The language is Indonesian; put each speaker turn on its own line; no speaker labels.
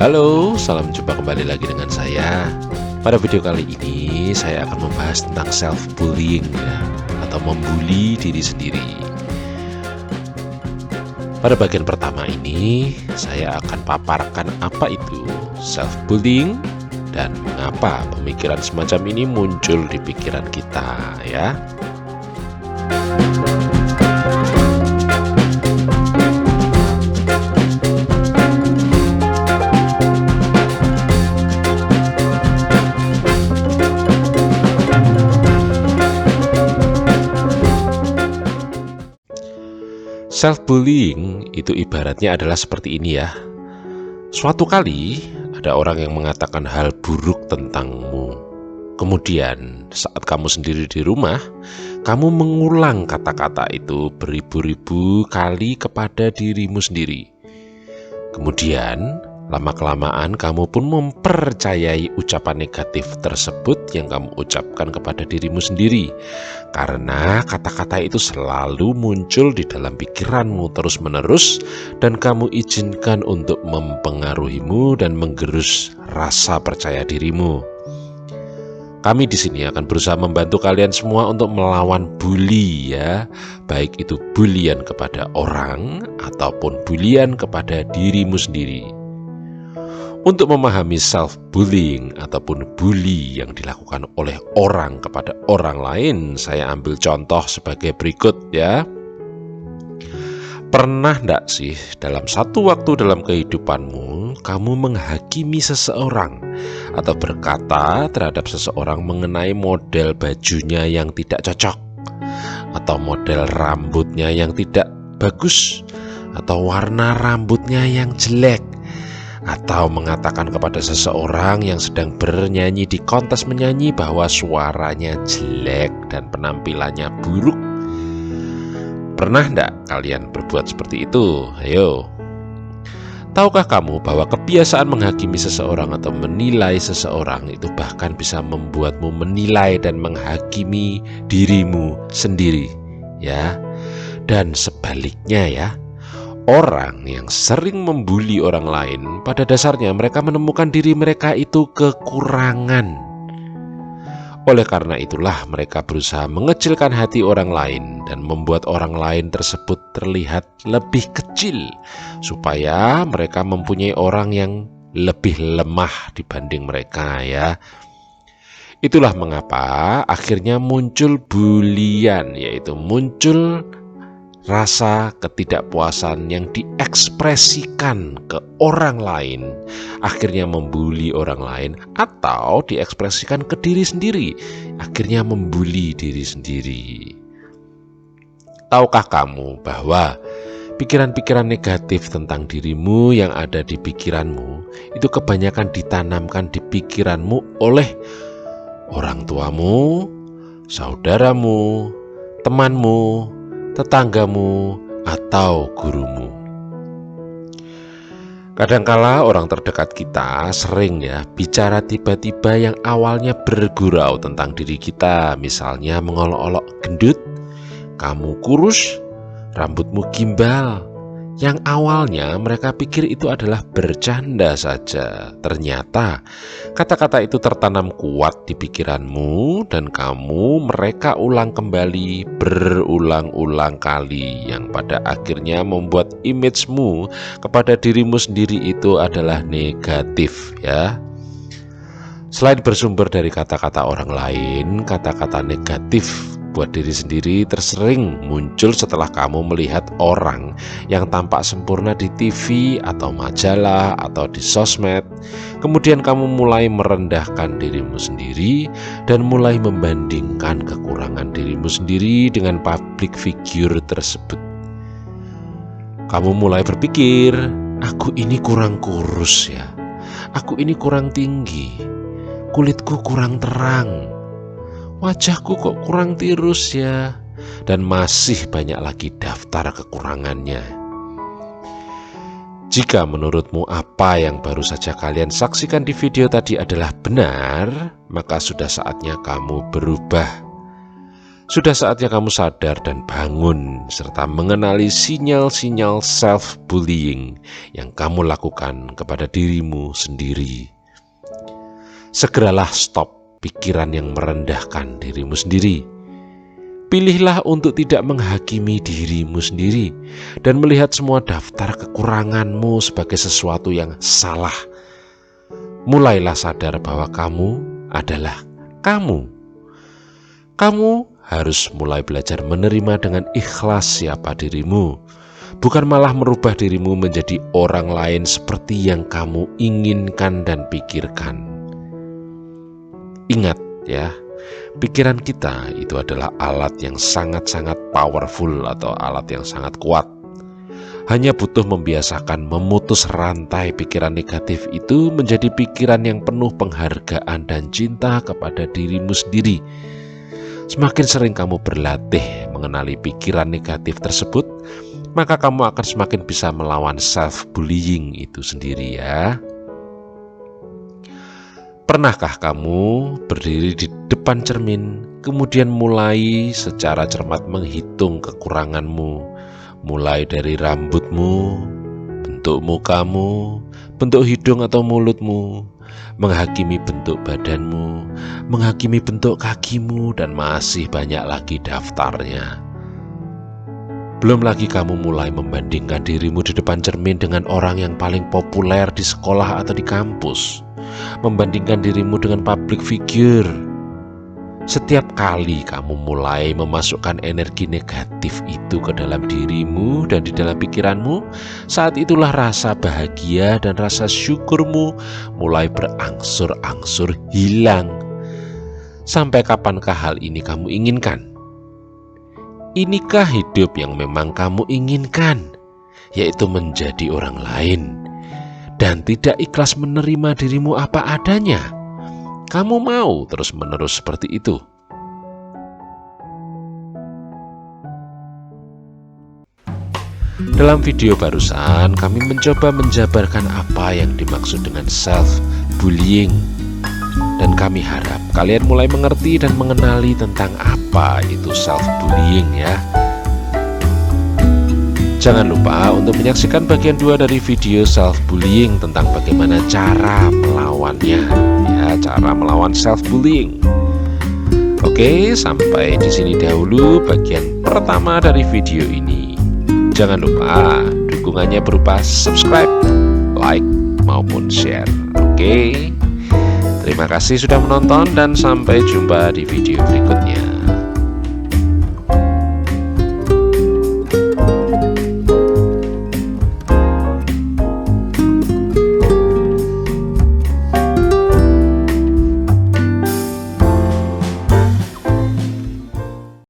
Halo, salam jumpa kembali lagi dengan saya. Pada video kali ini saya akan membahas tentang self-bullying ya, atau membuli diri sendiri. Pada bagian pertama ini saya akan paparkan apa itu self-bullying dan mengapa pemikiran semacam ini muncul di pikiran kita ya. Self-bullying itu ibaratnya adalah seperti ini ya. Suatu kali ada orang yang mengatakan hal buruk tentangmu. Kemudian saat kamu sendiri di rumah, kamu mengulang kata-kata itu beribu-ribu kali kepada dirimu sendiri. Kemudian lama-kelamaan kamu pun mempercayai ucapan negatif tersebut yang kamu ucapkan kepada dirimu sendiri. Karena kata-kata itu selalu muncul di dalam pikiranmu terus-menerus dan kamu izinkan untuk mempengaruhimu dan menggerus rasa percaya dirimu. Kami di sini akan berusaha membantu kalian semua untuk melawan bully ya, baik itu bulian kepada orang ataupun bulian kepada dirimu sendiri. Untuk memahami self-bullying ataupun bully yang dilakukan oleh orang kepada orang lain, saya ambil contoh sebagai berikut ya. Pernah enggak sih dalam satu waktu dalam kehidupanmu kamu menghakimi seseorang atau berkata terhadap seseorang mengenai model bajunya yang tidak cocok, atau model rambutnya yang tidak bagus, atau warna rambutnya yang jelek, atau mengatakan kepada seseorang yang sedang bernyanyi di kontes menyanyi bahwa suaranya jelek dan penampilannya buruk? Pernah enggak kalian berbuat seperti itu? Ayo. Tahukah kamu bahwa kebiasaan menghakimi seseorang atau menilai seseorang itu bahkan bisa membuatmu menilai dan menghakimi dirimu sendiri ya? Dan sebaliknya ya, orang yang sering membuli orang lain, pada dasarnya mereka menemukan diri mereka itu kekurangan. Oleh karena itulah mereka berusaha mengecilkan hati orang lain dan membuat orang lain tersebut terlihat lebih kecil, supaya mereka mempunyai orang yang lebih lemah dibanding mereka ya. Itulah mengapa akhirnya muncul bulian, yaitu muncul rasa ketidakpuasan yang diekspresikan ke orang lain, akhirnya membuli orang lain, atau diekspresikan ke diri sendiri, akhirnya membuli diri sendiri. Tahukah kamu bahwa pikiran-pikiran negatif tentang dirimu yang ada di pikiranmu itu kebanyakan ditanamkan di pikiranmu oleh orang tuamu, saudaramu, temanmu, tetanggamu, atau gurumu. Kadangkala orang terdekat kita sering ya bicara tiba-tiba yang awalnya bergurau tentang diri kita. Misalnya mengolok-olok gendut, kamu kurus, rambutmu gimbal. Yang awalnya mereka pikir itu adalah bercanda saja. Ternyata kata-kata itu tertanam kuat di pikiranmu dan kamu mereka ulang kembali berulang-ulang kali, yang pada akhirnya membuat image-mu kepada dirimu sendiri itu adalah negatif ya. Selain bersumber dari kata-kata orang lain, kata-kata negatif buat diri sendiri tersering muncul setelah kamu melihat orang yang tampak sempurna di TV atau majalah atau di sosmed. Kemudian kamu mulai merendahkan dirimu sendiri dan mulai membandingkan kekurangan dirimu sendiri dengan public figure tersebut. Kamu mulai berpikir, aku ini kurang kurus ya, aku ini kurang tinggi, kulitku kurang terang, wajahku kok kurang tirus ya, dan masih banyak lagi daftar kekurangannya. Jika menurutmu apa yang baru saja kalian saksikan di video tadi adalah benar, maka sudah saatnya kamu berubah. Sudah saatnya kamu sadar dan bangun serta mengenali sinyal-sinyal self-bullying yang kamu lakukan kepada dirimu sendiri. Segeralah stop pikiran yang merendahkan dirimu sendiri. Pilihlah untuk tidak menghakimi dirimu sendiri dan melihat semua daftar kekuranganmu sebagai sesuatu yang salah. Mulailah sadar bahwa kamu adalah kamu. Kamu harus mulai belajar menerima dengan ikhlas siapa dirimu, bukan malah merubah dirimu menjadi orang lain seperti yang kamu inginkan dan pikirkan. Ingat ya, pikiran kita itu adalah alat yang sangat-sangat powerful atau alat yang sangat kuat. Hanya butuh membiasakan memutus rantai pikiran negatif itu menjadi pikiran yang penuh penghargaan dan cinta kepada dirimu sendiri. Semakin sering kamu berlatih mengenali pikiran negatif tersebut, maka kamu akan semakin bisa melawan self-bullying itu sendiri ya. Pernahkah kamu berdiri di depan cermin, kemudian mulai secara cermat menghitung kekuranganmu, mulai dari rambutmu, bentuk mukamu, bentuk hidung atau mulutmu, menghakimi bentuk badanmu, menghakimi bentuk kakimu, dan masih banyak lagi daftarnya. Belum lagi kamu mulai membandingkan dirimu di depan cermin dengan orang yang paling populer di sekolah atau di kampus, membandingkan dirimu dengan public figure. Setiap kali kamu mulai memasukkan energi negatif itu ke dalam dirimu dan di dalam pikiranmu, saat itulah rasa bahagia dan rasa syukurmu mulai berangsur-angsur hilang. Sampai kapankah hal ini kamu inginkan? Inikah hidup yang memang kamu inginkan, yaitu menjadi orang lain dan tidak ikhlas menerima dirimu apa adanya? Kamu mau terus-menerus seperti itu? Dalam video barusan, kami mencoba menjabarkan apa yang dimaksud dengan self-bullying. Dan kami harap kalian mulai mengerti dan mengenali tentang apa itu self-bullying ya. Jangan lupa untuk menyaksikan bagian 2 dari video self-bullying tentang bagaimana cara melawannya ya, cara melawan self-bullying. Oke, sampai di sini dahulu bagian pertama dari video ini. Jangan lupa dukungannya berupa subscribe, like, maupun share. Oke, terima kasih sudah menonton dan sampai jumpa di video berikutnya.